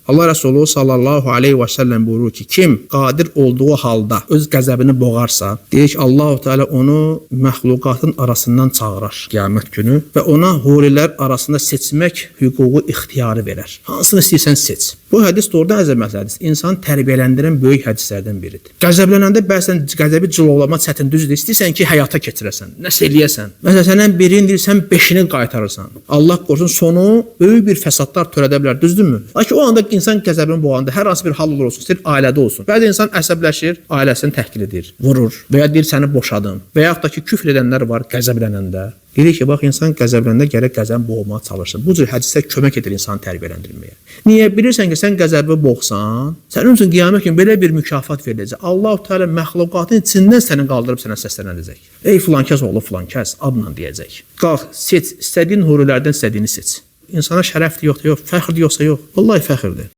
Allah Resulü sallallahu aleyhi ve sellem buyurur ki, kim qadir olduğu halda öz qəzəbini boğarsa, deyir ki, Allah-u Teala onu məxluqatın arasından çağırar qiyamət günü və ona hurilər arasında seçmək hüququ ixtiyarı verər. Hansını istəyirsən seç. Bu hədis doğrudan əzəmətli hədis. İnsanı tərbiyələndirən böyük hədislərdən biridir. Qəzəblənəndə bəzən qəzəbi cilovlama çətin düzdür. İstəyirsən ki, həyata keçirəsən, nəsə eləyəsən. Məsələn, səndən birini deyirsən, 5-ini qaytarırsan. Allah qorusun, sonu böyük bir fəsadlar törədə bilər, düzdürmü? Lakin o anda insan qəzəbini boğanda hər hansı bir hal olur olsun, istəyir ailədə olsun. Bəzi insan əsəbləşir, ailəsini təhqir edir, vurur və ya deyir səni boşadım. Və yaxud da ki, küfr edənlər var qəzəblənəndə. Deyir ki, bax, insan qəzəbləndə gərək qəzəb boğmağa çalışır. Bu cür hədislər kömək edir insanı tərbiyələndirməyə. Niyə? Bilirsən ki, sən qəzəbi boğsan, sənin üçün qiyamət günü belə bir mükafat veriləcək. Allah-u Teala məxluqatın içindən səni qaldırıb sənə səslənəcək. Ey filankəs oğlu filankəs, adla deyəcək. Qalx, seç, istədiyin hurilərdən istədiyini seç. İnsana şərəfdir yoxsa yox, fəxrdir yoxsa yox. Vallahi fəxrdir.